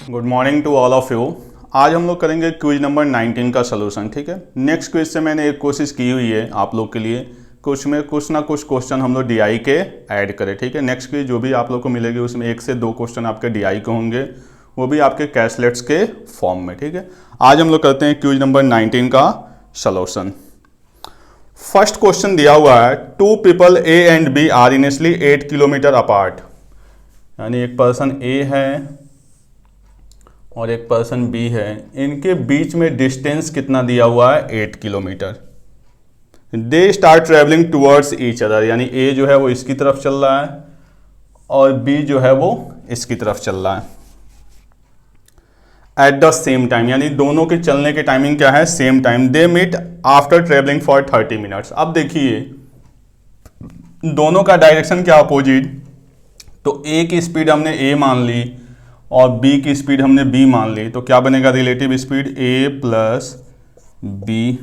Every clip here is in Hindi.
Good morning to all of you. आज हम लोग करेंगे क्विज नंबर 19 का सलूशन। ठीक है, नेक्स्ट क्विज से मैंने एक कोशिश की हुई है आप लोग के लिए कुछ ना कुछ क्वेश्चन हम लोग डीआई के ऐड करें। ठीक है, नेक्स्ट क्विज जो भी आप लोग को मिलेगी उसमें 1 से 2 क्वेश्चन आपके डीआई के होंगे, वो भी आपके कैशलेट्स के फॉर्म में। ठीक है, आज हम लोग करते हैं क्विज नंबर 19 का सलूशन। फर्स्ट क्वेश्चन दिया हुआ है, 2 people A and B are initially 8 kilometre apart. यानी एक पर्सन ए है और एक पर्सन बी है, इनके बीच में डिस्टेंस कितना दिया हुआ है 8 kilometre. They start travelling towards each other, यानी ए जो है वो इसकी तरफ चल रहा है और बी जो है वो इसकी तरफ चल रहा है। एट द सेम टाइम, यानी दोनों के चलने के टाइमिंग क्या है, same time. They meet after travelling for 30 minutes. अब देखिए दोनों का डायरेक्शन क्या अपोजिट, तो ए की स्पीड हमने ए मान ली और b की स्पीड हमने b मान ली, तो क्या बनेगा relative speed a plus B.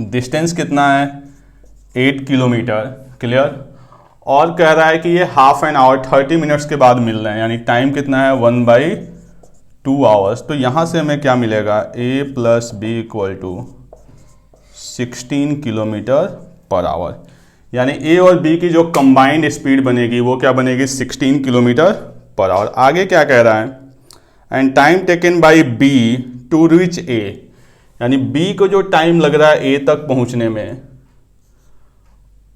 Distance कितना है 8 किलोमीटर, क्लियर। और कह रहा है कि ये हाफ एन आवर 30 मिनट्स के बाद मिल रहे हैं, यानी टाइम कितना है 1/2 आवर्स। तो यहाँ से हमें क्या मिलेगा, a plus B equal to 16 kilometre per hour. यानी a और b की जो कंबाइंड स्पीड बनेगी वो क्या बनेगी 16 किलोमीटर पर आवर। आगे क्या कह रहा है, and time taken by B to reach A, यानी बी को जो टाइम लग रहा है ए तक पहुंचने में,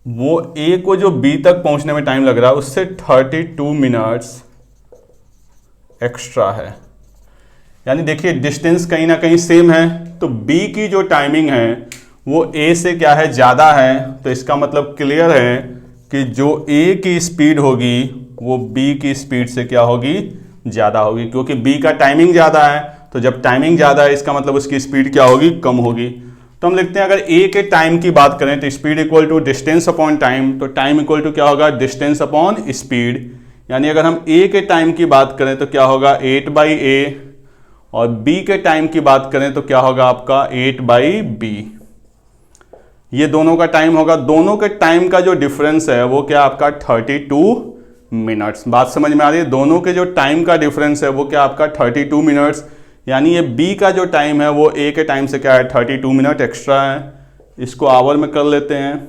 वो ए को जो बी तक पहुंचने में टाइम लग रहा है उससे 32 मिनट्स एक्स्ट्रा है। यानी देखिए डिस्टेंस कहीं ना कहीं सेम है, तो बी की जो टाइमिंग है वो ए से क्या है ज़्यादा है, तो इसका मतलब क्लियर है कि जो ए की स्पीड होगी वो b की स्पीड से क्या होगी, ज़्यादा होगी। क्योंकि b का टाइमिंग ज़्यादा है, तो जब टाइमिंग ज़्यादा है इसका मतलब उसकी स्पीड क्या होगी, कम होगी। तो हम लिखते हैं अगर a के टाइम की बात करें तो speed equal to distance upon time, तो टाइम इक्वल टू क्या होगा, डिस्टेंस अपॉन स्पीड। यानी अगर हम a के टाइम की बात करें तो क्या होगा 8/a, और b के टाइम की बात करें तो क्या होगा आपका 8/b। ये दोनों का टाइम होगा, दोनों के टाइम का जो डिफरेंस है वो क्या आपका 32 मिनट्स। बात समझ में आ रही है, दोनों के जो टाइम का डिफरेंस है वो क्या आपका 32 मिनट्स। यानी ये b का जो टाइम है वो a के टाइम से क्या है 32 मिनट एक्स्ट्रा है। इसको आवर में कर लेते हैं,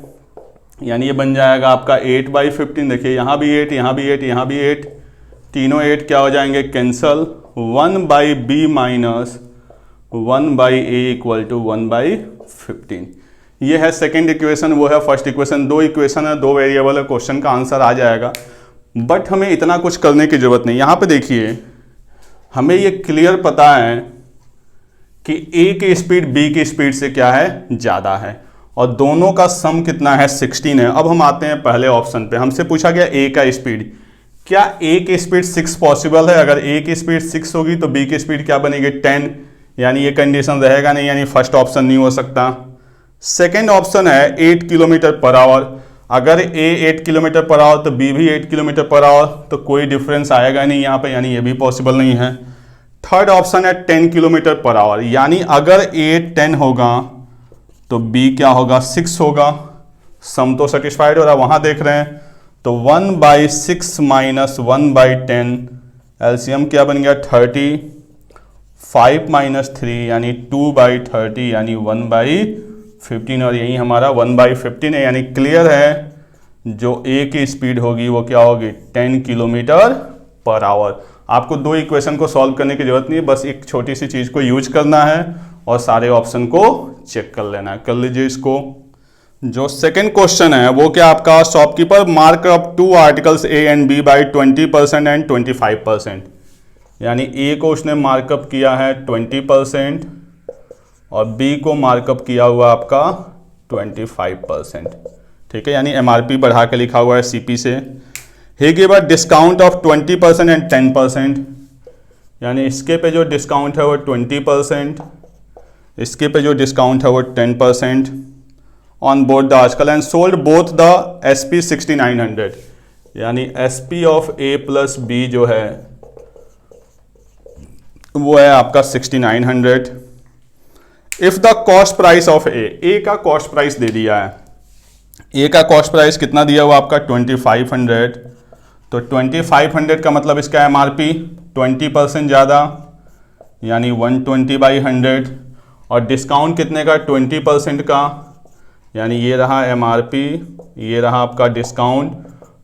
यानी ये बन जाएगा आपका 8/15। देखिए यहाँ भी 8, यहाँ भी 8, यहाँ भी 8, तीनों 8 क्या हो जाएंगे cancel. 1/b minus 1/a equal to 1/15। ये है सेकेंड इक्वेशन, वो है फर्स्ट इक्वेशन। 2 इक्वेशन है, 2 वेरिएबल है, क्वेश्चन का आंसर आ जाएगा। बट हमें इतना कुछ करने की जरूरत नहीं। यहाँ पे देखिए हमें ये क्लियर पता है कि a की स्पीड b की स्पीड से क्या है, ज़्यादा है, और दोनों का सम कितना है 16 है। अब हम आते हैं पहले ऑप्शन पे। हमसे पूछा गया a का स्पीड, क्या a की स्पीड 6 पॉसिबल है। अगर a की स्पीड 6 होगी तो b की स्पीड क्या बनेगी 10, यानी ये कंडीशन रहेगा नहीं, यानी फर्स्ट ऑप्शन नहीं हो सकता। सेकेंड ऑप्शन है 8 किलोमीटर पर आवर। अगर a 8 किलोमीटर पर आवर तो b भी 8 किलोमीटर पर आवर, तो कोई डिफरेंस आएगा नहीं यहाँ पे, यानी ये भी पॉसिबल नहीं है। थर्ड ऑप्शन है 10 किलोमीटर पर आवर, यानी अगर a 10 होगा तो b क्या होगा 6 होगा। सम तो सेटिस्फाइड हो रहा है, वहाँ देख रहे हैं। तो 1/6 माइनस 1/10, एलसीएम क्या बन गया 30, 5 माइनस 3 यानी 2/30 यानी 1/15, और यही हमारा 1/15 है। यानी क्लियर है जो a की स्पीड होगी वो क्या होगी 10 किलोमीटर पर आवर। आपको 2 इक्वेशन को सॉल्व करने की जरूरत नहीं है, बस एक छोटी सी चीज़ को यूज करना है और सारे ऑप्शन को चेक कर लेना है। कर लीजिए इसको। जो सेकंड क्वेश्चन है वो क्या आपका, shopkeeper mark up 2 articles a and b by 20% and 25%। यानी a को उसने मार्कअप किया है 20% और b को मार्कअप किया हुआ आपका 25%। ठीक है, यानी MRP बढ़ा के लिखा हुआ है CP से। ही give a discount of 20% and 10%, यानी इसके पे जो डिस्काउंट है वो 20%, इसके पे जो डिस्काउंट है वो 10% on both the article and sold both the SP 6900। यानी SP of A plus B जो है वो है आपका 6900। If the cost price of A का कॉस्ट प्राइस दे दिया है, ए का कॉस्ट प्राइस कितना दिया हुआ आपका 2500, तो 2500 का मतलब इसका एमआरपी 20% ज़्यादा, यानी 120/100, और डिस्काउंट कितने का, 20% का, यानी ये रहा MRP, ये रहा आपका डिस्काउंट,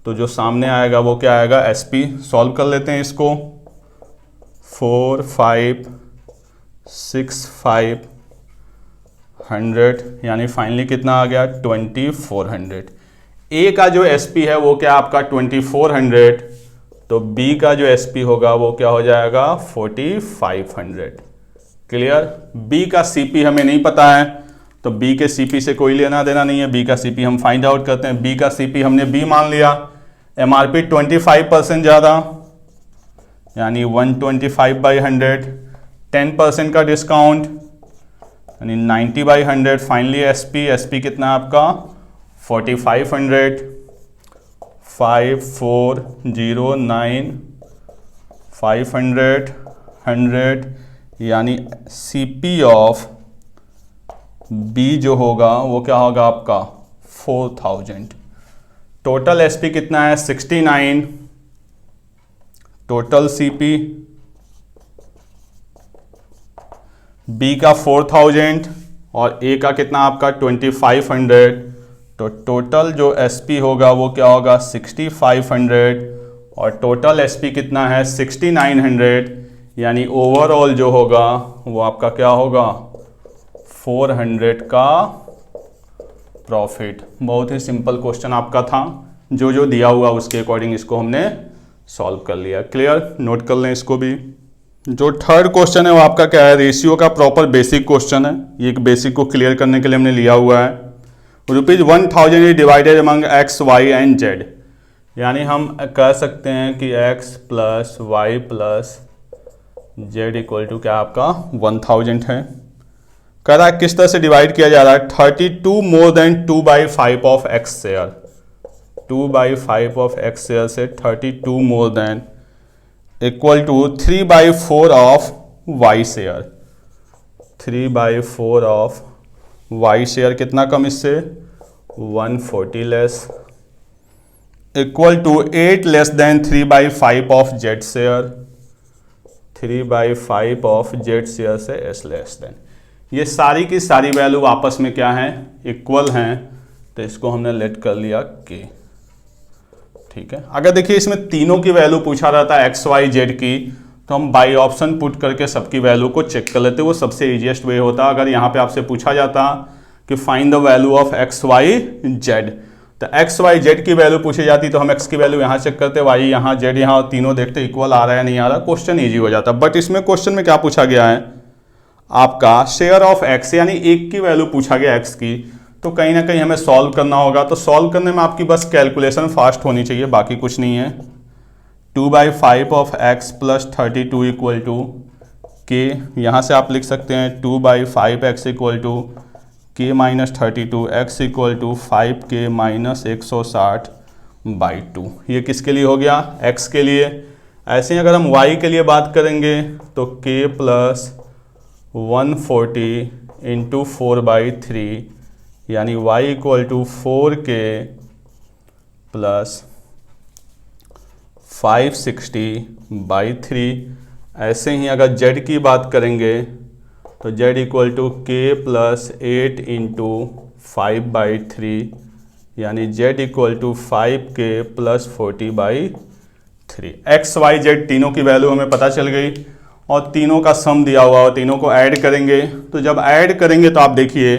तो जो सामने आएगा वो क्या आएगा, SP। सॉल्व कर लेते हैं इसको। 4, 5, 6, 5, 100, यानी फाइनली कितना आ गया, 2400। ए का जो SP है वो क्या आपका 2400, तो बी का जो SP होगा वो क्या हो जाएगा 4500। क्लियर। बी का CP हमें नहीं पता है, तो बी के CP से कोई लेना देना नहीं है, बी का CP हम फाइंड आउट करते हैं। बी का CP हमने बी मान लिया, MRP 25% ज़्यादा, यानी 125/100, 10% का डिस्काउंट, यानी 90/100, फाइनली SP कितना है आपका 4500, 5409, 500, 100, यानी CP ऑफ बी जो होगा वो क्या होगा आपका 4000। टोटल SP कितना है 69, टोटल CP बी का 4000 और ए का कितना आपका 2500, तो टोटल जो SP होगा वो क्या होगा 6500, और टोटल SP कितना है 6900, यानी ओवरऑल जो होगा वो आपका क्या होगा 400 का प्रॉफिट। बहुत ही सिंपल क्वेश्चन आपका था, जो जो दिया हुआ उसके अकॉर्डिंग इसको हमने सॉल्व कर लिया। क्लियर, नोट कर लें इसको भी। जो थर्ड क्वेश्चन है वो आपका क्या है, रेशियो का प्रॉपर बेसिक क्वेश्चन है। ये एक बेसिक को क्लियर करने के लिए हमने लिया हुआ है। ₹1000 is divided among X, Y and Z, यानी हम कह सकते हैं कि X plus Y plus Z equal to क्या आपका 1000 है। कह रहा है किस तरह से डिवाइड किया जा रहा है, 32 more than 2/5 of X share, 2/5 of X share से 32 more than equal to 3/4 of Y share, 3/4 of Y share कितना कम इससे 140 less, equal to 8 less than 3/5 of Z share, 3/5 of Z share से S लेस देन। ये सारी की सारी वैल्यू आपस में क्या हैं, इक्वल हैं, तो इसको हमने लेट कर लिया K। ठीक है। अगर देखिए इसमें तीनों की वैल्यू पूछा रहता है X, Y, Z की, तो हम बाई ऑप्शन पुट करके सबकी वैल्यू को चेक कर लेते, वो सबसे इजीएस्ट वे होता। अगर यहाँ पे आपसे पूछा जाता कि find the value of X, Y, Z, तो X, Y, Z की वैल्यू पूछी जाती तो हम X की वैल्यू यहाँ चेक करते, Y यहाँ, Z यहाँ, और तीनों देखते इक्वल आ रहा है नहीं आ रहा, क्वेश्चन ईजी हो जाता। बट इसमें क्वेश्चन में क्या पूछा गया है आपका शेयर ऑफ X, यानी एक की वैल्यू पूछा गया X की, तो कहीं ना कहीं हमें सॉल्व करना होगा। तो सॉल्व करने में आपकी बस कैलकुलेशन फास्ट होनी चाहिए, बाकी कुछ नहीं है। 2/5 of X plus 32 equal to K, यहाँ से आप लिख सकते हैं 2/5X equal to K minus 32, X equal to 5K minus 160/2। ये किसके लिए हो गया, X के लिए। ऐसे ही अगर हम Y के लिए बात करेंगे तो K प्लस 140 इंटू 4/3, यानी Y equal to 4K plus 560/3। ऐसे ही अगर Z की बात करेंगे तो Z equal to K plus 8 into 5/3, यानी Z equal to 5K plus 40/3। X, Y, Z तीनों की वैल्यू हमें पता चल गई और तीनों का सम दिया हुआ और तीनों को ऐड करेंगे। तो जब ऐड करेंगे तो आप देखिए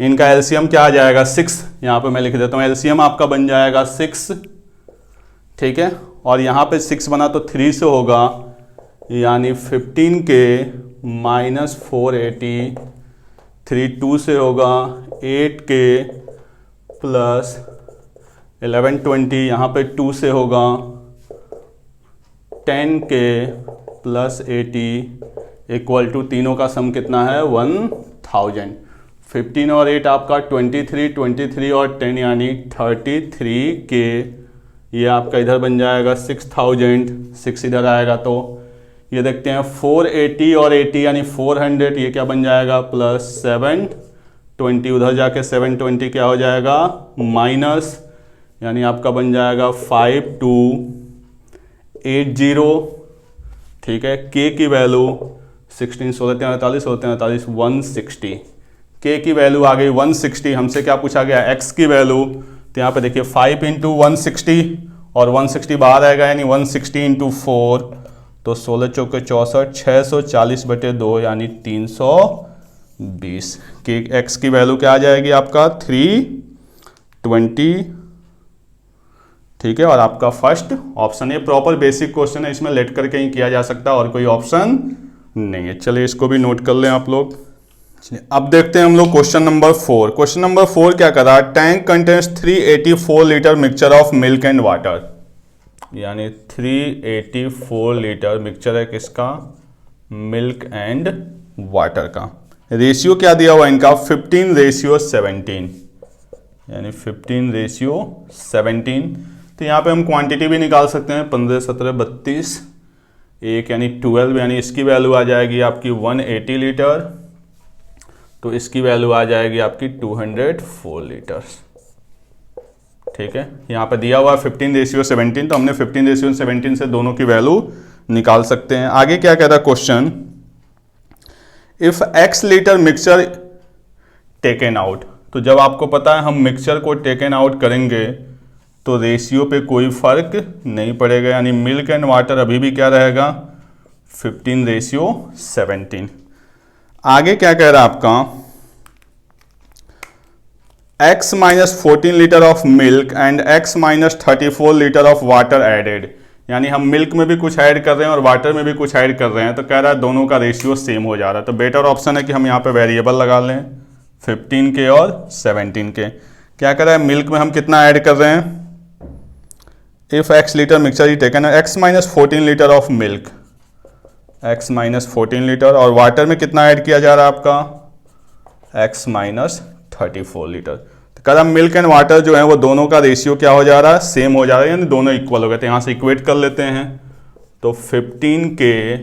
इनका एलसीएम क्या आ जाएगा 6, यहाँ पे मैं लिख देता हूँ, एलसीएम आपका बन जाएगा 6। ठीक है, और यहाँ पे 6 बना तो 3 से होगा, यानी 15K माइनस 480, 3 2 से होगा 8K प्लस 1120, यहाँ पे 2 से होगा 10K प्लस 80 इक्वल टू तीनों का सम कितना है 1000। 15 और 8 आपका 23 और 10 यानी 33K, ये आपका इधर बन जाएगा 6000, 6 इधर आएगा तो ये देखते हैं 480 और 80 यानी 400, ये क्या बन जाएगा प्लस 720, उधर जाके 720 क्या हो जाएगा माइनस, यानी आपका बन जाएगा 5280। ठीक है। के की वैल्यू 16 16 43 16 43 160, के की वैल्यू आ गई 160। हमसे क्या पूछा गया, एक्स की वैल्यू, तो यहाँ पे देखिए 5 इंटू 160 और 160 बाहर आएगा यानी 160 इंटू 4, तो 16 चौके 64, 640/2 यानी 320। के एक्स की वैल्यू क्या आ जाएगी आपका 320, ठीक है। और आपका फर्स्ट ऑप्शन, ये प्रॉपर बेसिक क्वेश्चन है, इसमें लेट करके ही किया जा सकता है और कोई ऑप्शन नहीं है। चलिए इसको भी नोट कर लें आप लोग। अब देखते हैं हम लोग क्वेश्चन नंबर 4। क्वेश्चन नंबर 4 क्या कर रहा है, tank contains 384 litre mixture of milk and water, यानी 384 लीटर मिक्सचर है किसका, मिल्क एंड वाटर का। रेशियो क्या दिया हुआ इनका 15:17, यानी 15:17। तो यहाँ पे हम क्वांटिटी भी निकाल सकते हैं, 15 17 32 1 यानी 12, यानी इसकी वैल्यू आ जाएगी आपकी 180 लीटर, तो इसकी वैल्यू आ जाएगी आपकी 204 लीटर्स, ठीक है। यहाँ पे दिया हुआ 15:17, तो हमने 15:17 से दोनों की वैल्यू निकाल सकते हैं। आगे क्या कह रहा है question, if x litre mixture taken out, तो जब आपको पता है हम मिक्सचर को टेकन आउट करेंगे तो रेशियो पे कोई फर्क नहीं पड़ेगा, यानी मिल्क एंड वाटर अभी भी क्या रहेगा 15:17। आगे क्या कह रहा है आपका, x - 14 litre of milk and x - 34 litre of water added, यानी हम मिल्क में भी कुछ ऐड कर रहे हैं और वाटर में भी कुछ ऐड कर रहे हैं, तो कह रहा है दोनों का रेशियो सेम हो जा रहा है। तो बेटर ऑप्शन है कि हम यहाँ पे वेरिएबल लगा लें 15 के और 17 के। क्या कर रहा है, मिल्क में हम कितना ऐड कर रहे हैं, if x litre mixture he taken है, x - 14 litre of milk, x - 14 litre, और वाटर में कितना ऐड किया जा रहा है आपका x - 34 लीटर। तो कह रहा मिल्क एंड वाटर जो है वो दोनों का रेशियो क्या हो जा रहा है, सेम हो जा रहा है, यानी दोनों इक्वल हो गए। तो यहाँ से इक्वेट कर लेते हैं, तो 15K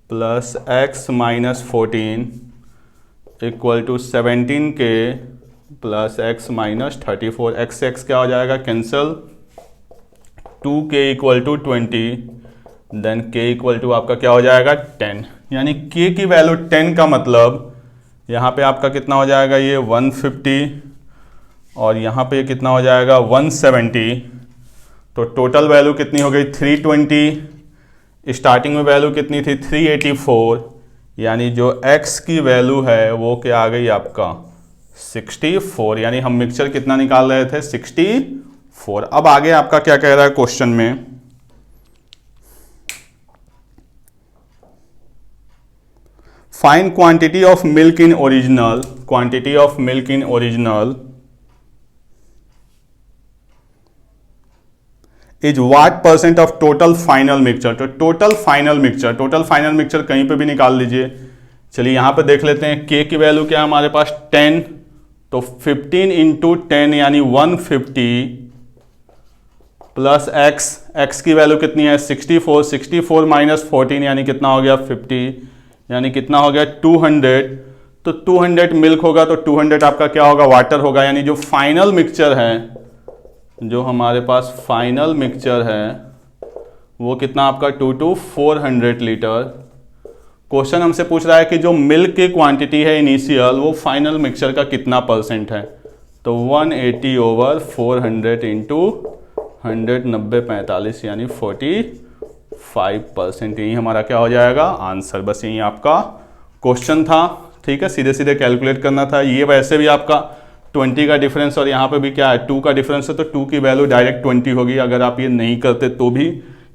plus x - 14 equal to 17K plus x - 34, x से x क्या हो जाएगा cancel, 2K equal to 20, then K equal to आपका क्या हो जाएगा 10, यानी K की वैल्यू 10 का मतलब यहाँ पे आपका कितना हो जाएगा, ये 150 और यहाँ पे कितना हो जाएगा 170, तो टोटल वैल्यू कितनी हो गई 320। स्टार्टिंग में वैल्यू कितनी थी 384, यानी जो x की वैल्यू है वो क्या आ गई आपका 64, यानी हम मिक्सचर कितना निकाल रहे थे 64। अब आगे आपका क्या कह रहा है क्वेश्चन में, find quantity of milk in original, quantity of milk in original is what % of total final mixture. तो टोटल फाइनल मिक्सचर कहीं पे भी निकाल लीजिए। चलिए यहां पे देख लेते हैं, k की वैल्यू क्या है हमारे पास 10, तो 15 इंटू 10 यानी 150 प्लस x की वैल्यू कितनी है 64 माइनस 14 यानी कितना हो गया 50, यानी कितना हो गया 200। तो 200 मिल्क होगा तो 200 आपका क्या होगा वाटर होगा, यानी जो फाइनल मिक्सचर है, जो हमारे पास फाइनल मिक्सचर है वो कितना आपका 400 लीटर। क्वेश्चन हमसे पूछ रहा है कि जो मिल्क की क्वांटिटी है इनिशियल वो फाइनल मिक्सचर का कितना % है, तो 180/400 इंटू 100 90 45 यानी 45%। यही हमारा क्या हो जाएगा आंसर। बस यही आपका क्वेश्चन था, ठीक है, सीधे सीधे कैलकुलेट करना था। ये वैसे भी आपका 20 का डिफरेंस और यहाँ पे भी क्या है 2 का डिफरेंस है, तो 2 की वैल्यू डायरेक्ट 20 होगी। अगर आप ये नहीं करते तो भी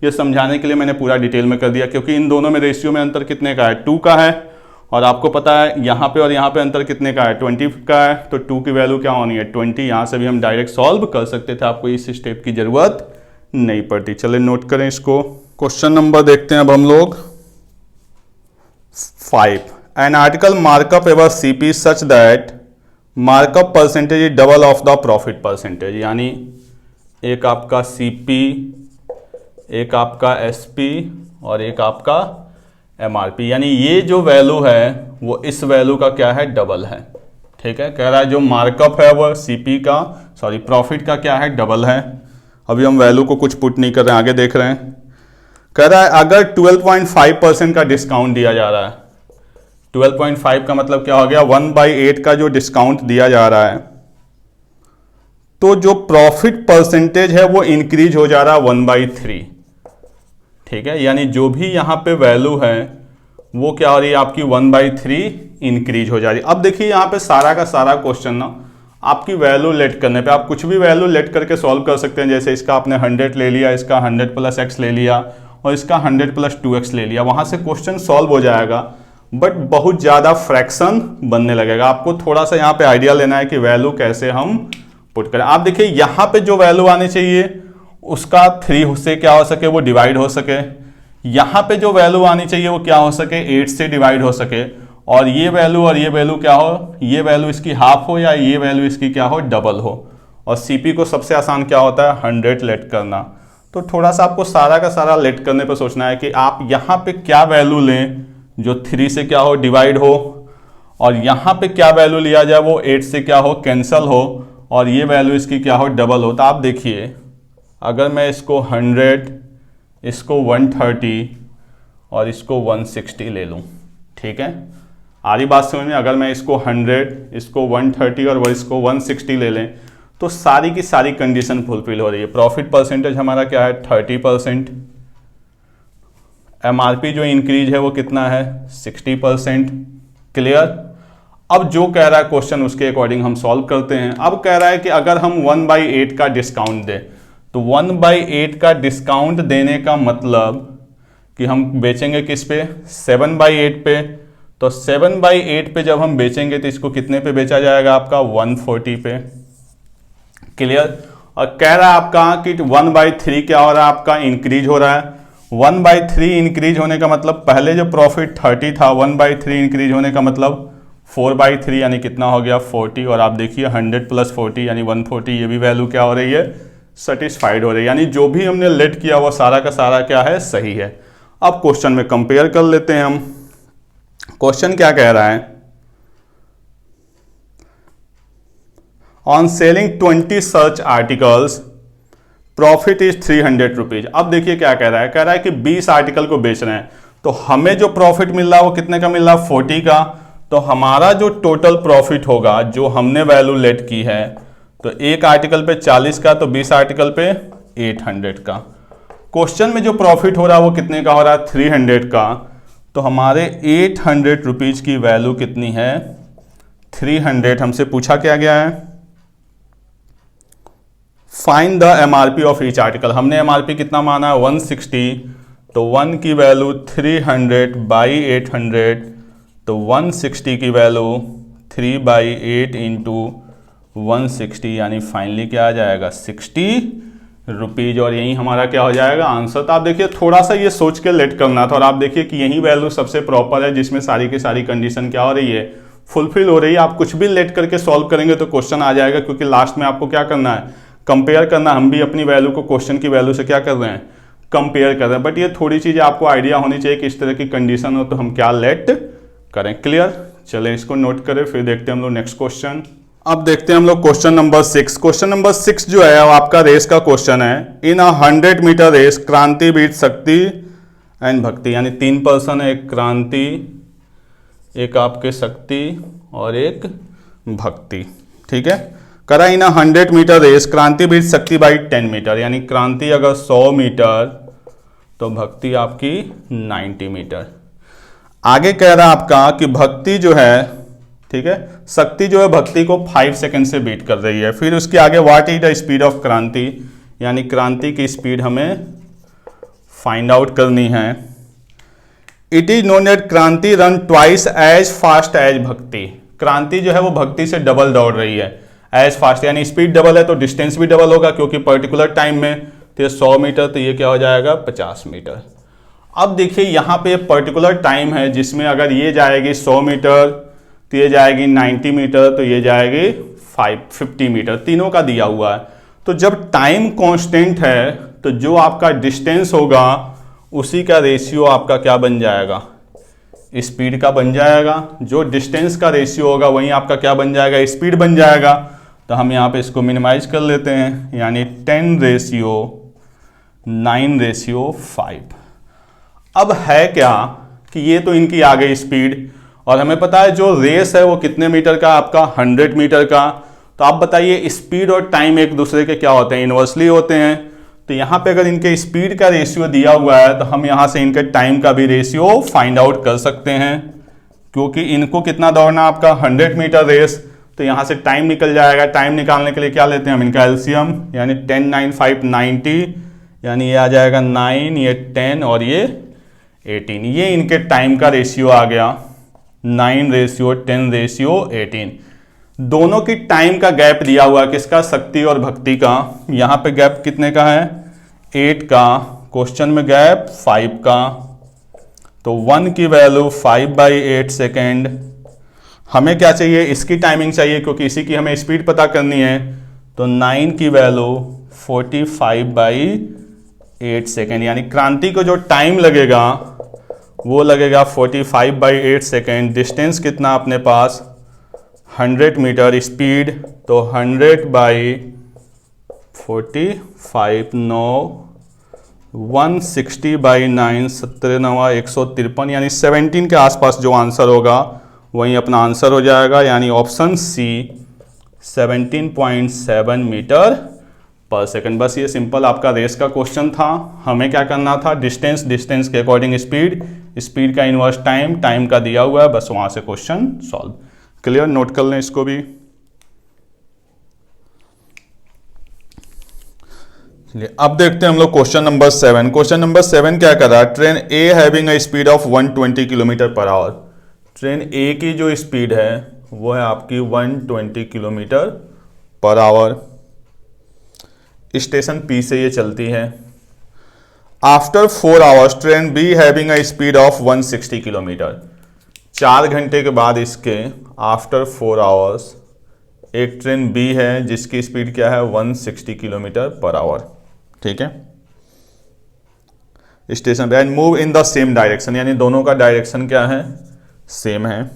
ये समझाने के लिए मैंने पूरा डिटेल में कर दिया, क्योंकि इन दोनों में रेशियो में अंतर कितने का है 2 का है, और आपको पता है यहाँ पे और यहाँ पे अंतर कितने का है 20 का है, तो 2 की वैल्यू क्या होनी है 20। यहाँ से भी हम डायरेक्ट सॉल्व कर सकते थे, आपको इस स्टेप की जरूरत नहीं पड़ती। चलिए नोट करें इसको। क्वेश्चन नंबर देखते हैं अब हम लोग 5। An article markup ever CP such that markup percentage is double of the profit percentage, यानी एक आपका CP, एक आपका SP और एक आपका MRP, यानी ये जो वैल्यू है वो इस वैल्यू का क्या है डबल है, ठीक है। कह रहा है जो मार्कअप है वो CP का प्रॉफिट का क्या है डबल है। अभी हम वैल्यू को कुछ पुट नहीं कर रहे हैं, आगे देख रहे हैं। कह रहा है अगर 12.5% का डिस्काउंट दिया जा रहा है, 12.5 का मतलब क्या हो गया, 1/8 का जो डिस्काउंट दिया जा रहा है, तो जो प्रॉफिट परसेंटेज है वो इंक्रीज हो जा रहा है 1/3। ठीक है, यानी जो भी यहां पे वैल्यू है वो क्या हो रही है आपकी 1/3 इंक्रीज हो जा रही है। अब देखिए यहां पे सारा का सारा क्वेश्चन ना आपकी वैल्यू लेट करने पे, आप कुछ भी वैल्यू लेट करके सॉल्व कर सकते हैं। जैसे इसका आपने 100 ले लिया, इसका 100 + x ले लिया और इसका 100 + 2x ले लिया, वहां से क्वेश्चन सॉल्व हो जाएगा, बट बहुत ज़्यादा फ्रैक्शन बनने लगेगा। आपको थोड़ा सा यहाँ पे आइडिया लेना है कि वैल्यू कैसे हम पुट करें। आप देखिए यहाँ पे जो वैल्यू आनी चाहिए उसका 3 से क्या हो सके वो डिवाइड हो सके, यहाँ पे जो वैल्यू आनी चाहिए वो क्या हो सके 8 से डिवाइड हो सके, और ये वैल्यू क्या हो, ये वैल्यू इसकी हाफ हो या ये वैल्यू इसकी क्या हो डबल हो। और सीपी को सबसे आसान क्या होता है 100 लेट करना। तो थोड़ा सा आपको सारा का सारा लेट करने पर सोचना है कि आप यहाँ पे क्या वैल्यू लें जो 3 से क्या हो डिवाइड हो, और यहाँ पे क्या वैल्यू लिया जाए वो 8 से क्या हो कैंसल हो, और ये वैल्यू इसकी क्या हो डबल हो। तो आप देखिए अगर मैं इसको 100, इसको 130 और इसको 160 ले लूँ, ठीक है, आ रही बात समझ में। अगर मैं इसको 100, इसको 130 और इसको 160 ले लें तो सारी की सारी कंडीशन फुलफिल हो रही है। प्रॉफिट परसेंटेज हमारा क्या है 30%, एमआरपी जो इंक्रीज है वो कितना है 60%। क्लियर। अब जो कह रहा है क्वेश्चन उसके अकॉर्डिंग हम सॉल्व करते हैं। अब कह रहा है कि अगर हम 1/8 का डिस्काउंट दें, तो 1/8 का डिस्काउंट देने का मतलब कि हम बेचेंगे किस पे 7/8 पे। तो 7/8 पे जब हम बेचेंगे तो इसको कितने पे बेचा जाएगा आपका 140 पे। क्लियर। और कह रहा है आपका कि 1/3 क्या हो रहा है आपका इंक्रीज हो रहा है। 1/3 इंक्रीज होने का मतलब पहले जो प्रॉफिट 30 था 1/3 इंक्रीज होने का मतलब 4/3 यानी कितना हो गया 40। और आप देखिए 100 + 40 यानी 140, ये भी वैल्यू क्या हो रही है सेटिस्फाइड हो रही है। यानी जो भी हमने लेट किया वो सारा का सारा क्या है सही है। अब क्वेश्चन में कंपेयर कर लेते हैं हम। क्वेश्चन क्या कह रहा है, on selling 20 search articles profit is 300 rupees. अब देखिए क्या कह रहा है, कह रहा है कि 20 आर्टिकल को बेच रहे हैं, तो हमें जो प्रॉफिट मिल रहा है वो कितने का मिल रहा है 40 का। तो हमारा जो टोटल प्रॉफिट होगा जो हमने वैल्यू लेट की है, तो एक आर्टिकल पे 40 का, तो 20 आर्टिकल पे 800 का। क्वेश्चन में जो प्रॉफिट हो रहा है वो कितने का हो रहा है 300 का। तो हमारे 800 रुपीज की वैल्यू कितनी है 300। हमसे पूछा क्या गया है find the MRP of each article. हमने एमआरपी कितना माना है 160, तो 1 की वैल्यू 300/800, तो 160 की वैल्यू 3/8 × 160 यानी फाइनली क्या आ जाएगा 60 रुपीज। और यही हमारा क्या हो जाएगा आंसर। तो आप देखिए थोड़ा सा ये सोच के लेट करना था, और आप देखिए कि यही वैल्यू सबसे प्रॉपर है जिसमें सारी की सारी कंडीशन क्या हो रही है फुलफिल हो रही है। आप कुछ भी लेट करके सॉल्व करेंगे तो क्वेश्चन आ जाएगा, क्योंकि लास्ट में आपको क्या करना है कंपेयर करना। हम भी अपनी वैल्यू को क्वेश्चन की वैल्यू से क्या कर रहे हैं कंपेयर कर रहे हैं। बट ये थोड़ी चीजें आपको आइडिया होनी चाहिए कि इस तरह की कंडीशन हो तो हम क्या लेट करें। क्लियर। चले इसको नोट करें, फिर देखते हैं हम लोग नेक्स्ट क्वेश्चन। अब देखते हैं हम लोग क्वेश्चन नंबर 6। क्वेश्चन नंबर 6 जो है वो आपका रेस का क्वेश्चन है। इन 100 मीटर रेस क्रांति बीट शक्ति एंड भक्ति, यानी 3 पर्सन है, एक क्रांति, एक आपके शक्ति और एक भक्ति। ठीक है। करा इन 100 मीटर रेस क्रांति बीट शक्ति बाई 10 मीटर, यानी क्रांति अगर 100 मीटर तो भक्ति आपकी 90 मीटर। आगे कह रहा आपका कि भक्ति जो है, ठीक है, शक्ति जो है भक्ति को 5 सेकंड से बीट कर रही है। फिर उसके आगे what is the speed of क्रांति, यानी क्रांति की स्पीड हमें फाइंड आउट करनी है। It is known that Kranti run twice as fast as Bhakti. Kranti जो है वो भक्ति से डबल दौड़ रही है। एज फास्ट यानी स्पीड डबल है तो डिस्टेंस भी डबल होगा, क्योंकि पर्टिकुलर टाइम में तो ये 100 मीटर, तो ये क्या हो जाएगा 50 मीटर। अब देखिए यहाँ पे पर्टिकुलर टाइम है जिसमें अगर ये जाएगी 100 मीटर तो ये जाएगी 90 मीटर, तो ये जाएगी 50 मीटर, तीनों का दिया हुआ है। तो जब टाइम कांस्टेंट है तो जो आपका डिस्टेंस होगा उसी का रेशियो आपका क्या बन जाएगा स्पीड का बन जाएगा। जो डिस्टेंस का रेशियो होगा वही आपका क्या बन जाएगा स्पीड बन जाएगा। तो हम यहाँ पे इसको मिनिमाइज कर लेते हैं, यानी 10:9:5। अब है क्या कि ये तो इनकी आ गई स्पीड, और हमें पता है जो रेस है वो कितने मीटर का, आपका 100 मीटर का। तो आप बताइए स्पीड और टाइम एक दूसरे के क्या होते हैं, इन्वर्सली होते हैं। तो यहाँ पे अगर इनके स्पीड का रेशियो दिया हुआ है तो हम यहाँ से इनके टाइम का भी रेशियो फाइंड आउट कर सकते हैं, क्योंकि इनको कितना दौड़ना आपका 100 मीटर रेस, तो यहाँ से टाइम निकल जाएगा। टाइम निकालने के लिए क्या लेते हैं हम, इनका एलसीएम, यानी 10 9 5 90, यानी ये आ जाएगा 9, ये 10 और ये 18। ये इनके टाइम का रेशियो आ गया, 9:10:18। दोनों की टाइम का गैप दिया हुआ है, किसका, शक्ति और भक्ति का। यहाँ पे गैप कितने का है, 8 का, क्वेश्चन में गैप 5 का। तो 1 की वैल्यू 5/8 सेकेंड। हमें क्या चाहिए, इसकी टाइमिंग चाहिए, क्योंकि इसी की हमें स्पीड पता करनी है। तो 9 की वैल्यू 45/8 सेकेंड, यानी क्रांति को जो टाइम लगेगा वो लगेगा 45/8 सेकेंड। डिस्टेंस कितना अपने पास, 100 मीटर। स्पीड तो 100/45, 160/9, 17×9 यानी 17 के आसपास जो आंसर होगा वही अपना आंसर हो जाएगा, यानी ऑप्शन सी 17.7 मीटर पर सेकंड। बस ये सिंपल आपका रेस का क्वेश्चन था। हमें क्या करना था, डिस्टेंस, डिस्टेंस के अकॉर्डिंग स्पीड, स्पीड का इनवर्स टाइम, टाइम का दिया हुआ है, बस वहां से क्वेश्चन सॉल्व। क्लियर, नोट कर लें इसको भी। अब देखते हैं हम लोग क्वेश्चन नंबर 7। क्वेश्चन नंबर 7 क्या कर रहा है, train A having a speed of 120 kilometre per hour. Train A की जो स्पीड है वो है आपकी 120 kilometre per our. Station P से ये चलती है। After 4 hours train be having a speed of 160 kilometre. 4 घंटे के बाद इसके, आफ्टर 4 आवर्स, एक ट्रेन बी है जिसकी स्पीड क्या है, 160 किलोमीटर पर आवर। ठीक है, स्टेशन पे, and move in the same direction, यानी दोनों का डायरेक्शन क्या है, सेम है।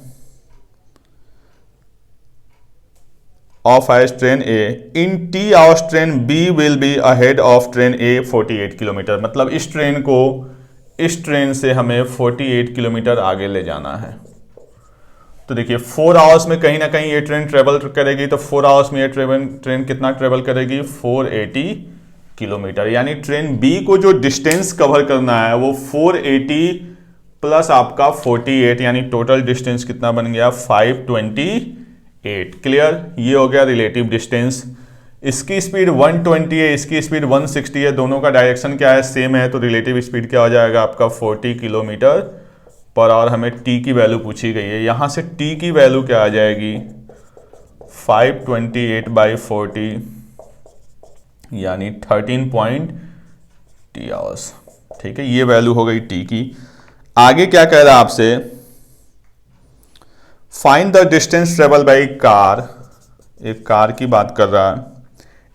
Of as train A in T hours train B will be ahead of train A 48 kilometre. मतलब इस ट्रेन को, इस ट्रेन से हमें 48 किलोमीटर आगे ले जाना है। तो देखिए 4 आवर्स में कहीं ना कहीं ये ट्रेन ट्रेवल करेगी, तो 4 आवर्स में ये ट्रेन कितना ट्रेवल करेगी, 480 किलोमीटर। यानी ट्रेन बी को जो डिस्टेंस कवर करना है वो 480 प्लस आपका 48, यानी टोटल डिस्टेंस कितना बन गया, 528। क्लियर, ये हो गया रिलेटिव डिस्टेंस। इसकी स्पीड 120 है, इसकी स्पीड 160 है, दोनों का डायरेक्शन क्या है, सेम है, तो रिलेटिव स्पीड क्या हो जाएगा आपका 40 किलोमीटर पर आवर। हमें टी की वैल्यू पूछी गई है, यहां से टी की वैल्यू क्या आ जाएगी, 528/40 यानी 13 आवर्स। ठीक है, ये वैल्यू हो गई टी की। आगे क्या कह रहा है आपसे, find the distance travel by car. एक कार की बात कर रहा है,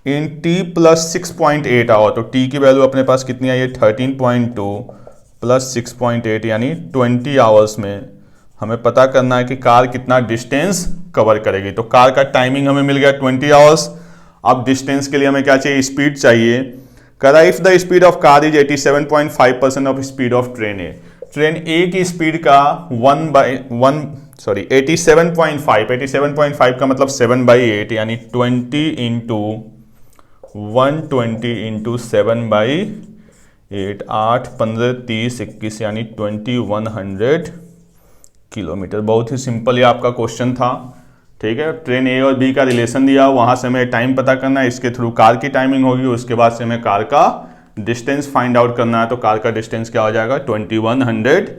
इन टी प्लस 6.8 आवर। तो टी की वैल्यू अपने पास कितनी आई है, 13.2 प्लस 6.8 यानी 20 आवर्स में हमें पता करना है कि कार कितना डिस्टेंस कवर करेगी। तो कार का टाइमिंग हमें मिल गया 20 आवर्स। अब डिस्टेंस के लिए हमें क्या चाहिए, स्पीड चाहिए। करा if the speed of car is 87.5% of speed of train A. Train A की स्पीड का 87.5 का मतलब 7/8, यानी 20 इंटू 120 इंटू 7/8, 8, 15, 30, 21 यानी 2100 किलोमीटर। बहुत ही सिंपल ये आपका क्वेश्चन था। ठीक है, ट्रेन ए और बी का रिलेशन दिया, वहां से हमें टाइम पता करना है, इसके थ्रू कार की टाइमिंग होगी, उसके बाद से हमें कार का डिस्टेंस फाइंड आउट करना है। तो कार का डिस्टेंस क्या हो जाएगा, 2100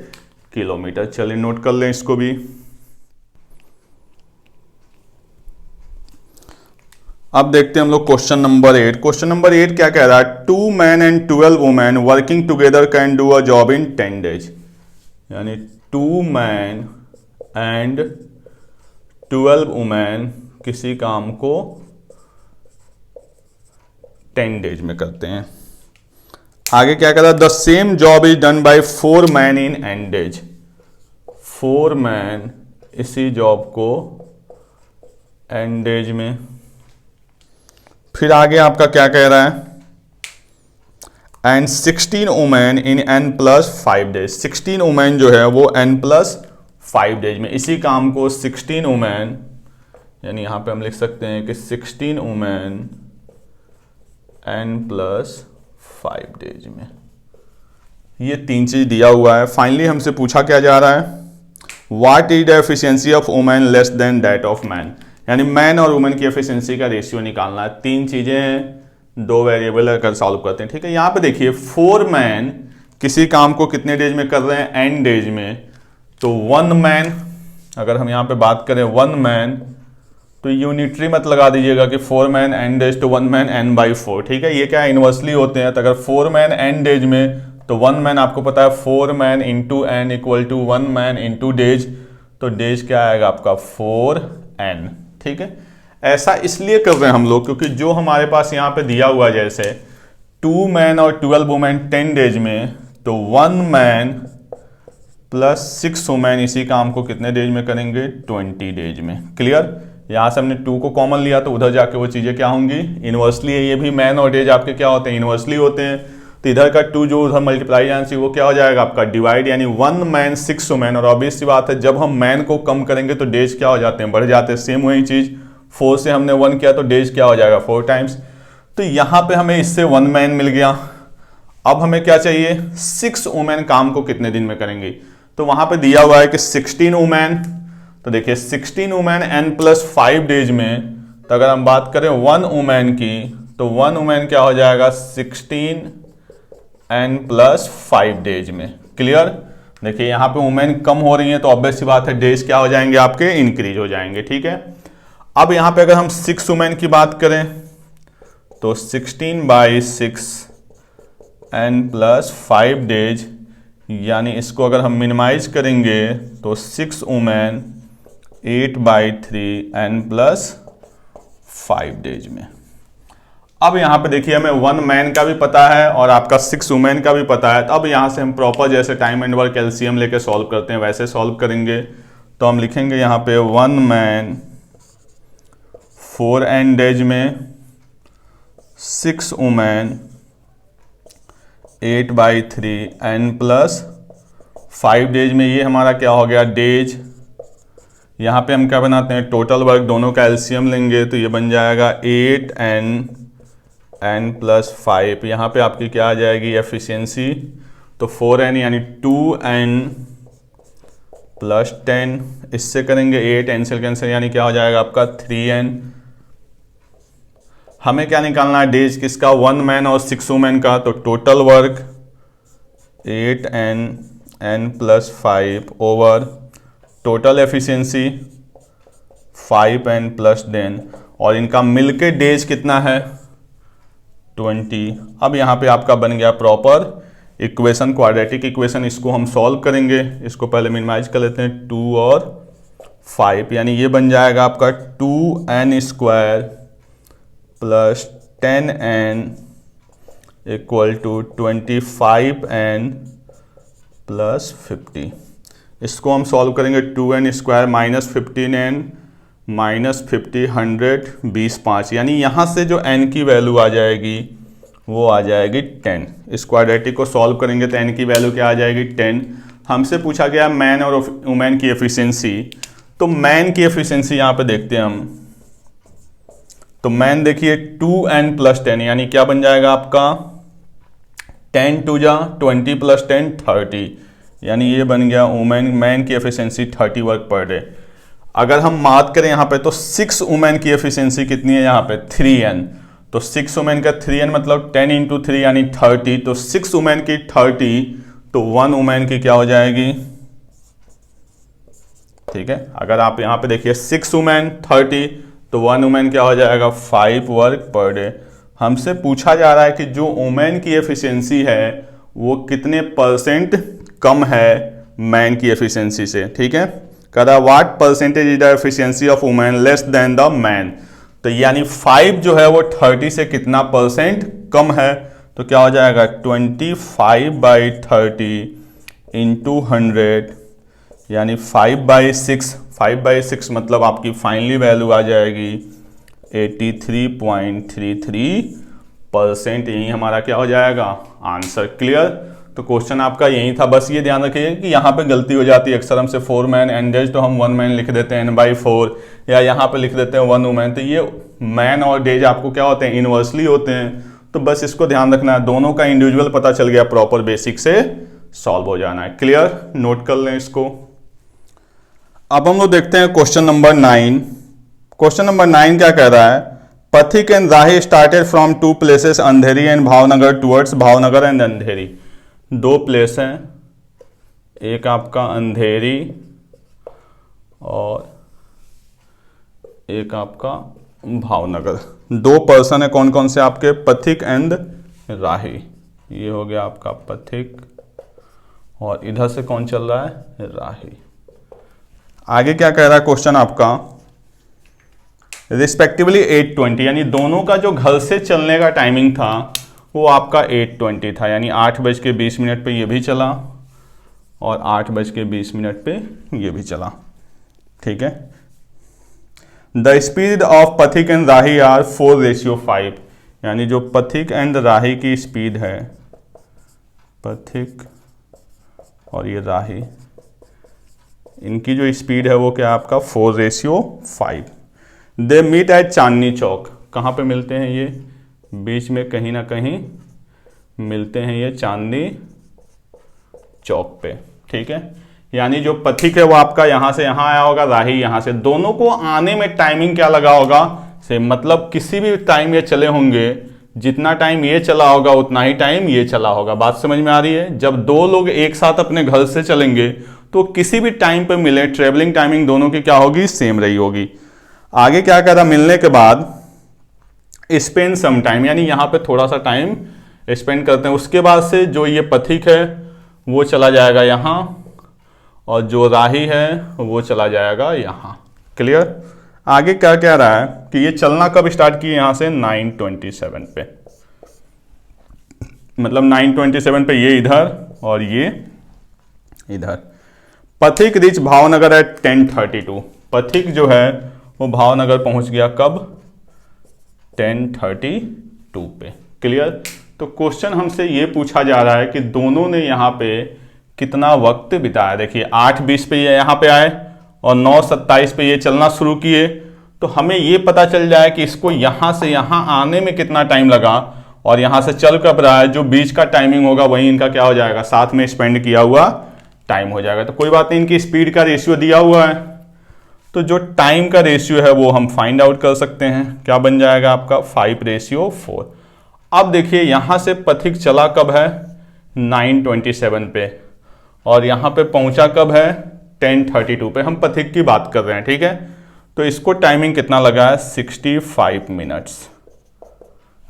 किलोमीटर। चलिए नोट कर लें इसको भी। अब देखते हैं हम लोग क्वेश्चन नंबर 8। क्वेश्चन नंबर 8 क्या कह रहा है, 2 men and 12 women working together can do a job in 10 days। यानी 2 men and 12 women किसी काम को 10 days में करते हैं। आगे क्या कह रहा है, the same job is done by 4 men in n days। 4 men इसी जॉब को n days में। फिर आगे आपका क्या कह रहा है, and 16 women in n+5 days. 16 women जो है वो n+5 डेज में इसी काम को 16 वुमेन, यानी यहां पे हम लिख सकते हैं कि 16 वुमेन n+5 डेज में। ये तीन चीज दिया हुआ है। फाइनली हमसे पूछा क्या जा रहा है, what is the efficiency of women less than that of man, यानी मैन और वुमेन की एफिशिएंसी का रेशियो निकालना है। तीन चीजें हैं, दो वेरिएबल अगर सॉल्व करते हैं, ठीक है। यहाँ पे देखिए 4 मैन किसी काम को कितने डेज में कर रहे हैं, n डेज में। तो 1 मैन, अगर हम यहाँ पे बात करें 1 मैन, तो यूनिटरी मत लगा दीजिएगा कि 4 मैन n डेज तो 1 मैन n/4, ठीक है। ये क्या इनवर्सली होते हैं। तो अगर 4 मैन n डेज में, तो 1 मैन आपको पता है 4 man into n equal to 1 man into days, तो डेज क्या आएगा आपका 4n, ठीक है। ऐसा इसलिए कर रहे हैं हम लोग क्योंकि जो हमारे पास यहाँ पे दिया हुआ, जैसे 2 मैन और 12 वुमेन 10 डेज में, तो 1 मैन प्लस 6 वुमेन इसी काम को कितने डेज में करेंगे, 20 डेज में। क्लियर। यहाँ से हमने 2 को कॉमन लिया तो उधर जाके वो चीज़ें क्या होंगी, इनवर्सली है। ये भी मैन और डेज आपके क्या होते हैं, इनवर्सली होते हैं। तो इधर का 2 जो उधर मल्टीप्लाई आंसर वो क्या हो जाएगा आपका डिवाइड, यानी 1 मैन 6 वुमेन। और ऑब्वियस सी बात है, जब हम मैन को कम करेंगे तो डेज क्या हो जाते हैं, बढ़ जाते हैं। सेम वही चीज़ 4 से हमने 1 किया तो डेज क्या हो जाएगा 4 टाइम्स। तो यहाँ पे हमें इससे 1 मैन मिल गया। अब हमें क्या चाहिए, 6 वुमेन काम को कितने दिन में करेंगी। तो वहां पे दिया हुआ है कि 16 वुमेन, तो देखिए 16 वुमेन n+5 डेज में। तो अगर हम बात करें 1 वुमेन की, तो 1 वुमेन क्या हो जाएगा 16 n+5 डेज में। क्लियर। देखिए यहाँ पे वुमेन कम हो रही है तो ऑब्वियस सी बात है डेज क्या हो जाएंगे आपके, इंक्रीज हो जाएंगे, ठीक है। अब यहाँ पे अगर हम 6 वुमेन की बात करें, तो 16/6 n+5 डेज, यानी इसको अगर हम मिनिमाइज करेंगे तो 6 वुमेन 8/3 n+5 डेज में। अब यहाँ पे देखिए हमें 1 मैन का भी पता है और आपका 6 वुमेन का भी पता है। तो अब यहाँ से हम प्रॉपर जैसे टाइम एंड वर्क एलसीएम लेके सॉल्व करते हैं वैसे सॉल्व करेंगे। तो हम लिखेंगे यहाँ पे 1 मैन 4n डेज में, 6 वुमेन 8/3 n+5 डेज में। ये हमारा क्या हो गया डेज। यहाँ पे हम क्या बनाते हैं, टोटल वर्क, दोनों का एलसीएम लेंगे तो ये बन जाएगा 8n n+5। यहाँ पे आपकी क्या आ जाएगी एफिशिएंसी, तो 4n यानी 2n + 10, इससे करेंगे 8 कैंसिल कैंसिल, यानी क्या हो जाएगा आपका 3n। हमें क्या निकालना है डेज किसका, 1 मैन और 6 वुमेन का। तो total work 8n n+5 over total efficiency 5n + 10, और इनका मिलके डेज कितना है 20। अब यहाँ पे आपका बन गया प्रॉपर इक्वेशन, क्वाड्रेटिक इक्वेशन। इसको हम सॉल्व करेंगे। इसको पहले मिनिमाइज कर लेते हैं, 2 और 5, यानी ये बन जाएगा आपका 2n² + 10n = 25n + 50। इसको हम सॉल्व करेंगे, 2n² - 15n - 50 100 20 5, यानी यहाँ से जो n की वैल्यू आ जाएगी वो आ जाएगी 10। इस क्वाड्रेटिक को सॉल्व करेंगे तो n की वैल्यू क्या आ जाएगी 10। हमसे पूछा गया मैन और वुमेन की एफिशिएंसी, तो मैन की एफिशिएंसी यहाँ पे देखते हैं हम। तो मैन देखिए 2n + 10, यानी क्या बन जाएगा आपका 10 2 जा 20 + 10 30, यानी ये बन गया वुमेन, मैन की एफिशिएंसी 30 वर्क पर डे। अगर हम बात करें यहाँ पे तो 6 वुमेन की एफिशिएंसी कितनी है यहाँ पे 3n। तो 6 वुमेन का 3n मतलब 10 × 3 यानी 30। तो 6 वुमेन की 30, तो 1 वुमेन की क्या हो जाएगी, ठीक है। अगर आप यहाँ पे देखिए 6 वुमेन 30, तो 1 वुमेन क्या हो जाएगा 5 वर्क पर डे। हमसे पूछा जा रहा है कि जो वुमेन की एफिशिएंसी है वो कितने % कम है मैन की एफिशिएंसी से, ठीक है। कह रहा what percentage is the efficiency of women less than the man. तो यानी 5 जो है वो 30 से कितना % कम है, तो क्या हो जाएगा 25/30 × 100, यानी 5/6। 5/6 मतलब आपकी फाइनली वैल्यू आ जाएगी 83.33 परसेंट, यही हमारा क्या हो जाएगा आंसर। क्लियर। तो क्वेश्चन आपका यही था। बस ये ध्यान रखिए कि यहाँ पे गलती हो जाती है, अक्सर हमसे 4 मैन एंडेज तो हम 1 मैन लिख देते हैं n/4, या यहाँ पे लिख देते हैं 1 वुमेन। तो ये मैन और डेज आपको क्या होते हैं, इनवर्सली होते हैं। तो बस इसको ध्यान रखना है, दोनों का इंडिविजुअल पता चल गया, प्रॉपर बेसिक से सॉल्व हो जाना है। क्लियर, नोट कर लें इसको। अब हम लोग देखते हैं क्वेश्चन नंबर 9। क्वेश्चन नंबर 9 क्या कह रहा है, पथिक and Rahi started from 2 places Andheri and Bhavnagar towards Bhavnagar and Andheri. 2 place हैं, एक आपका अंधेरी और एक आपका भावनगर। 2 पर्सन है, कौन कौन से आपके, पथिक एंड राही। ये हो गया आपका पथिक और इधर से कौन चल रहा है, राही। आगे क्या कह रहा है क्वेश्चन आपका, रिस्पेक्टिवली 8:20, यानी दोनों का जो घर से चलने का टाइमिंग था वो आपका 8:20 था, यानी 8:20 पे ये भी चला और 8:20 पे ये भी चला। ठीक है। द स्पीड ऑफ पथिक एंड राही आर 4:5, यानी जो पथिक एंड राही की स्पीड है, पथिक और ये राही, इनकी जो स्पीड है वो क्या आपका 4:5। They meet at Chandni Chowk. कहाँ पे मिलते हैं ये, बीच में कहीं ना कहीं मिलते हैं ये चांदनी चौक पे। ठीक है। यानी जो पथिक है वो आपका यहाँ से यहाँ आया होगा, राही यहाँ से, दोनों को आने में टाइमिंग क्या लगा होगा से, मतलब किसी भी टाइम ये चले होंगे, जितना टाइम ये चला होगा उतना ही टाइम ये चला होगा। बात समझ में आ रही है। जब 2 लोग एक साथ अपने घर से चलेंगे तो किसी भी टाइम पे मिले, ट्रेवलिंग टाइमिंग दोनों की क्या होगी, सेम रही होगी। आगे क्या कह रहा, मिलने के बाद स्पेंड सम टाइम, यानी यहाँ पे थोड़ा सा टाइम स्पेंड करते हैं। उसके बाद से जो ये पथिक है वो चला जाएगा यहाँ और जो राही है वो चला जाएगा यहाँ। क्लियर। आगे क्या कह रहा है कि ये चलना कब स्टार्ट किए, यहाँ से 9:27 पे, मतलब 9:27 पे ये इधर और ये इधर। पथिक रिच भावनगर एट 10:32, पथिक जो है वो भावनगर पहुंच गया कब, 10:32 पे। क्लियर। तो क्वेश्चन हमसे ये पूछा जा रहा है कि दोनों ने यहाँ पे कितना वक्त बिताया। देखिए 8:20 पे ये यहाँ पे आए और 9:27 पे ये चलना शुरू किए, तो हमें ये पता चल जाए कि इसको यहाँ से यहाँ आने में कितना टाइम लगा और यहाँ से चल कब रहा है। जो बीच का टाइमिंग होगा वही इनका क्या हो जाएगा, साथ में स्पेंड किया हुआ टाइम हो जाएगा। तो कोई बात नहीं, इनकी स्पीड का रेशियो दिया हुआ है, तो जो टाइम का रेशियो है वो हम फाइंड आउट कर सकते हैं। क्या बन जाएगा आपका 5:4। अब देखिए यहाँ से पथिक चला कब है, 9:27 पे, और यहाँ पे पहुंचा कब है, 10:32 पे। हम पथिक की बात कर रहे हैं। ठीक है। तो इसको टाइमिंग कितना लगा है, 65 मिनट्स।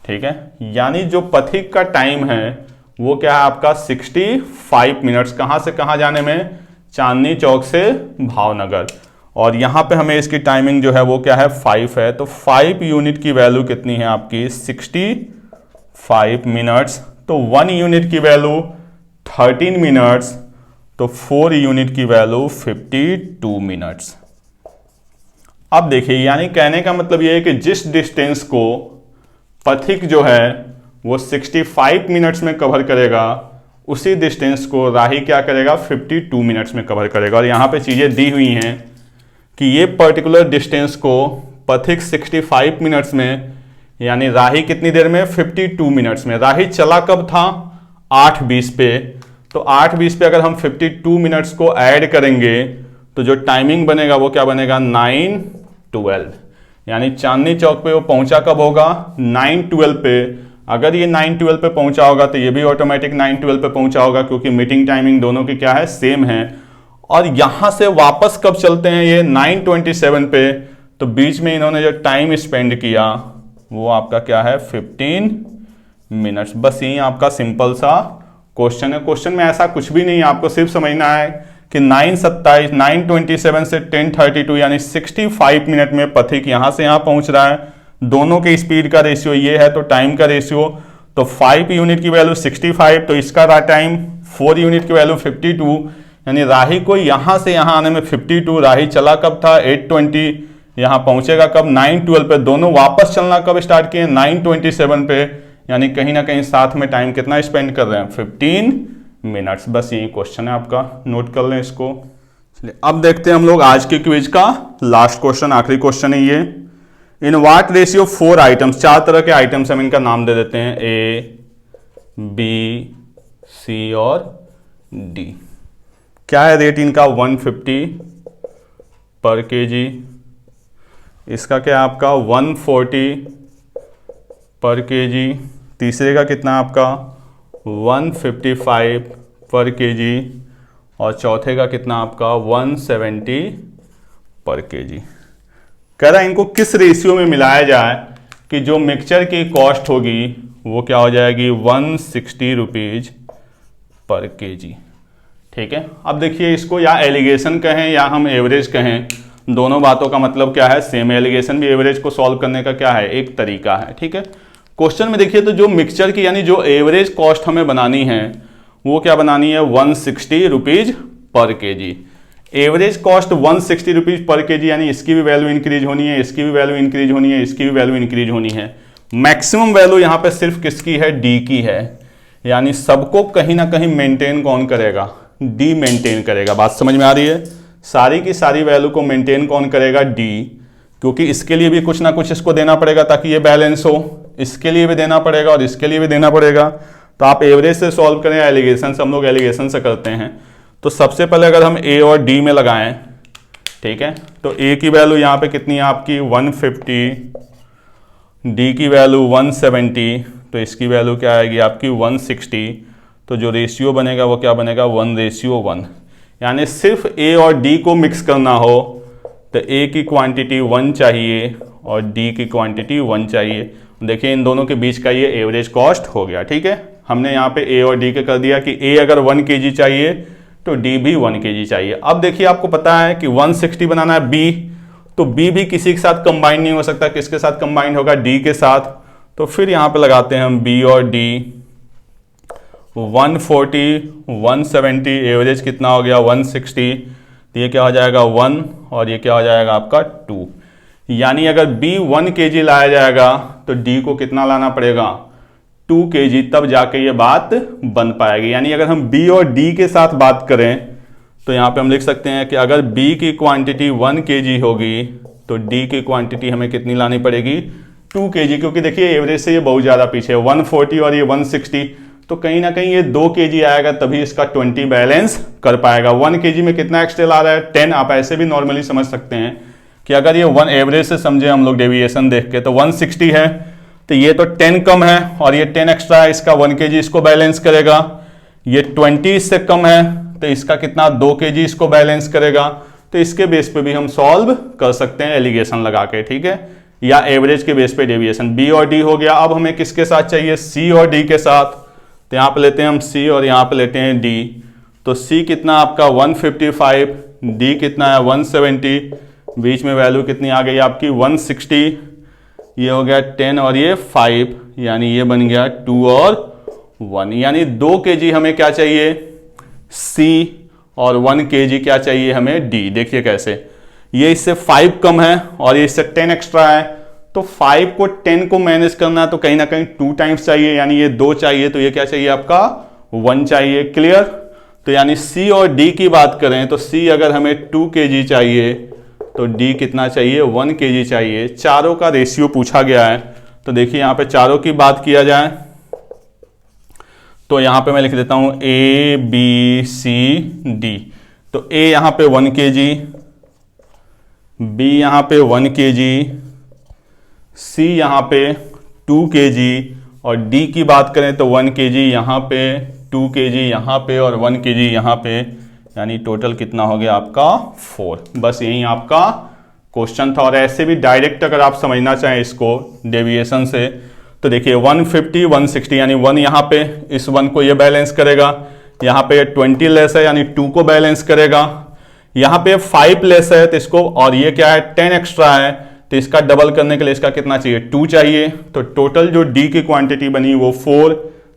ठीक है। यानी जो पथिक का टाइम है वो क्या है आपका 65 मिनट्स। कहाँ से कहाँ जाने में, चांदनी चौक से भावनगर। और यहाँ पे हमें इसकी टाइमिंग जो है वो क्या है, 5 है। तो 5 यूनिट की वैल्यू कितनी है आपकी, 65 मिनट्स। तो 1 यूनिट की वैल्यू 13 मिनट्स, तो 4 यूनिट की वैल्यू 52 मिनट्स। अब देखिए, यानी कहने का मतलब ये है कि जिस डिस्टेंस को पथिक जो है वो 65 मिनट्स में कवर करेगा, उसी डिस्टेंस को राही क्या करेगा, 52 मिनट्स में कवर करेगा। और यहाँ पे चीज़ें दी हुई हैं कि ये पर्टिकुलर डिस्टेंस को पथिक 65 मिनट्स में, यानी राही कितनी देर में, 52 मिनट्स में। राही चला कब था, 8:20 पे। तो 8:20 पे अगर हम 52 मिनट्स को ऐड करेंगे तो जो टाइमिंग बनेगा वो क्या बनेगा, 9:12। यानी चांदनी चौक पे वो पहुंचा कब होगा, 9:12 पे। अगर ये 9:12 पे पहुंचा होगा तो ये भी ऑटोमेटिक 9:12 पे पहुंचा होगा, क्योंकि मीटिंग टाइमिंग दोनों की क्या है, सेम है। और यहां से वापस कब चलते हैं ये, 9:27 पे। तो बीच में इन्होंने जो टाइम स्पेंड किया वो आपका क्या है, 15 मिनट्स। बस यही आपका सिंपल सा क्वेश्चन है। क्वेश्चन में ऐसा कुछ भी नहीं है, आपको सिर्फ समझना है कि 9:27 से 10:32 यानी 65 मिनट में पथिक यहां से यहां पहुंच रहा है। दोनों के स्पीड का रेशियो ये है, तो टाइम का रेशियो, तो 5 यूनिट की वैल्यू 65, तो इसका रहा टाइम 4 यूनिट की वैल्यू 52। यानी राही को यहां से यहां आने में 52, राही चला कब था, 8:20, यहां पहुंचेगा कब, 9:12 पे। दोनों वापस चलना कब स्टार्ट किए, 9:27 पे। यानी कहीं ना कहीं साथ में टाइम कितना स्पेंड कर रहे हैं, 15 मिनट्स। बस यही क्वेश्चन है आपका, नोट कर लें इसको। चलिए अब देखते हैं हम लोग आज के क्विज का लास्ट क्वेश्चन, आखिरी क्वेश्चन है ये। इन व्हाट रेशियो 4 आइटम्स, 4 तरह के आइटम्स हम इनका नाम दे देते हैं, ए बी सी और डी। क्या है रेट इनका, 150 पर केजी। इसका क्या है आपका 140 पर केजी। तीसरे का कितना आपका 155 पर केजी और चौथे का कितना आपका 170 पर केजी। कह रहा है इनको किस रेशियो में मिलाया जाए कि जो मिक्सचर की कॉस्ट होगी वो क्या हो जाएगी 160 रुपीज पर केजी। ठीक है, अब देखिए इसको या एलिगेशन कहें या हम एवरेज कहें, दोनों बातों का मतलब क्या है सेम। एलिगेशन भी एवरेज को सॉल्व करने का क्या है एक तरीका है। ठीक है, क्वेश्चन में देखिए तो जो मिक्सचर की यानी जो एवरेज कॉस्ट हमें बनानी है वो क्या बनानी है 160 rupees per KG. Average cost 160 rupees per KG, यानी इसकी भी वैल्यू इंक्रीज होनी है, इसकी भी वैल्यू इंक्रीज होनी है, इसकी भी वैल्यू इंक्रीज होनी है। मैक्सिमम वैल्यू यहां पे सिर्फ किसकी है, डी की है, यानी सबको कहीं ना कहीं मेंटेन कौन करेगा, डी मेंटेन करेगा। बात समझ में आ रही है, सारी की सारी वैल्यू को मेंटेन कौन करेगा, डी, क्योंकि इसके लिए भी कुछ ना कुछ इसको देना पड़ेगा ताकि ये बैलेंस हो, इसके लिए भी देना पड़ेगा और इसके लिए भी देना पड़ेगा। तो आप एवरेज से सॉल्व करें, एलिगेशन से, हम लोग एलिगेशन से करते हैं। तो सबसे पहले अगर हम ए और डी में लगाएं, ठीक है, तो ए की वैल्यू यहाँ पे कितनी है आपकी 150, डी की वैल्यू 170, तो इसकी वैल्यू क्या आएगी आपकी 160। तो जो रेशियो बनेगा वो क्या बनेगा 1:1, यानी सिर्फ ए और डी को मिक्स करना हो तो ए की क्वांटिटी 1 चाहिए और डी की क्वांटिटी 1 चाहिए। देखिए इन दोनों के बीच का ये एवरेज कॉस्ट हो गया। ठीक है, हमने यहाँ पे ए और डी के कर दिया कि ए अगर 1 kg चाहिए तो डी भी 1 kg चाहिए। अब देखिए आपको पता है कि 160 बनाना है बी, तो बी भी किसी के साथ कंबाइन नहीं हो सकता, किसके साथ कंबाइन होगा, डी के साथ। तो फिर यहाँ पे लगाते हैं हम बी और डी, 140 170, एवरेज कितना हो गया 160, तो ये क्या हो जाएगा 1 और ये क्या हो जाएगा आपका 2। यानी अगर B 1 kg लाया जाएगा तो D को कितना लाना पड़ेगा 2 kg, तब जाके ये बात बन पाएगी। यानी अगर हम B और D के साथ बात करें तो यहाँ पे हम लिख सकते हैं कि अगर B की क्वांटिटी 1 kg होगी तो D की क्वांटिटी हमें कितनी लानी पड़ेगी 2 kg, क्योंकि देखिए एवरेज से ये बहुत ज़्यादा पीछे है, 140 और ये 160, तो कहीं ना कहीं ये 2 kg आएगा तभी इसका 20 बैलेंस कर पाएगा। 1 kg में कितना एक्स्ट्रा आ रहा है 10। आप ऐसे भी नॉर्मली समझ सकते हैं कि अगर ये 1 एवरेज से समझे हम लोग डेविएशन देख के, तो 160 है तो ये तो 10 कम है और ये 10 एक्स्ट्रा है, इसका 1 kg इसको बैलेंस करेगा। ये 20 इससे कम है तो इसका कितना 2 kg इसको बैलेंस करेगा। तो इसके बेस पे भी हम सॉल्व कर सकते हैं एलिगेशन लगा के, ठीक है, या एवरेज के बेस पे डेविएशन। बी और डी हो गया, अब हमें किसके साथ चाहिए सी और डी के साथ, तो यहाँ पे लेते हैं हम सी और यहाँ पे लेते हैं डी। तो सी कितना आपका 155, डी कितना है 170, बीच में वैल्यू कितनी आ गई आपकी 160, ये हो गया 10 और ये 5, यानी ये बन गया 2 और 1, यानी 2 kg हमें क्या चाहिए सी और 1 kg क्या चाहिए हमें डी। देखिए कैसे, ये इससे 5 कम है और ये इससे 10 एक्स्ट्रा है, तो 5 को 10 को मैनेज करना है तो कहीं ना कहीं 2 टाइम्स चाहिए, यानी ये 2 चाहिए तो ये क्या चाहिए आपका 1 चाहिए। क्लियर, तो यानी सी और डी की बात करें तो सी अगर हमें 2 kg चाहिए तो डी कितना चाहिए 1 kg चाहिए। चारों का रेशियो पूछा गया है, तो देखिए यहां पे चारों की बात किया जाए तो यहां पे मैं लिख देता हूं ए बी सी डी। तो ए यहां पे 1 kg, बी यहां पे 1 kg, सी यहाँ पे 2 kg और डी की बात करें तो 1 kg यहाँ पे, 2 kg यहाँ पे और 1 kg यहाँ पे, यानी टोटल कितना हो गया आपका 4। बस यही आपका क्वेश्चन था। और ऐसे भी डायरेक्ट अगर आप समझना चाहें इसको डेविएशन से तो देखिए 150 160, यानी 1 यहाँ पे, इस 1 को ये बैलेंस करेगा, यहाँ पे 20 लेस है यानी 2 को बैलेंस करेगा, यहाँ पे 5 लेस है तो इसको, और ये क्या है 10 एक्स्ट्रा है तो इसका डबल करने के लिए इसका कितना चाहिए 2 चाहिए। तो टोटल जो डी की क्वांटिटी बनी वो 4,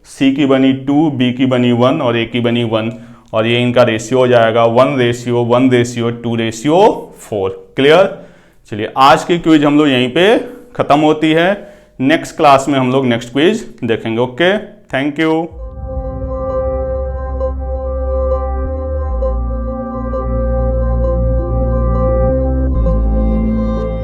सी की बनी 2, बी की बनी 1 और ए की बनी 1, और ये इनका रेशियो हो जाएगा 1:1:2:4। क्लियर, चलिए आज की क्विज हम लोग यहीं पे खत्म होती है। नेक्स्ट क्लास में हम लोग नेक्स्ट क्विज देखेंगे। Okay, thank you.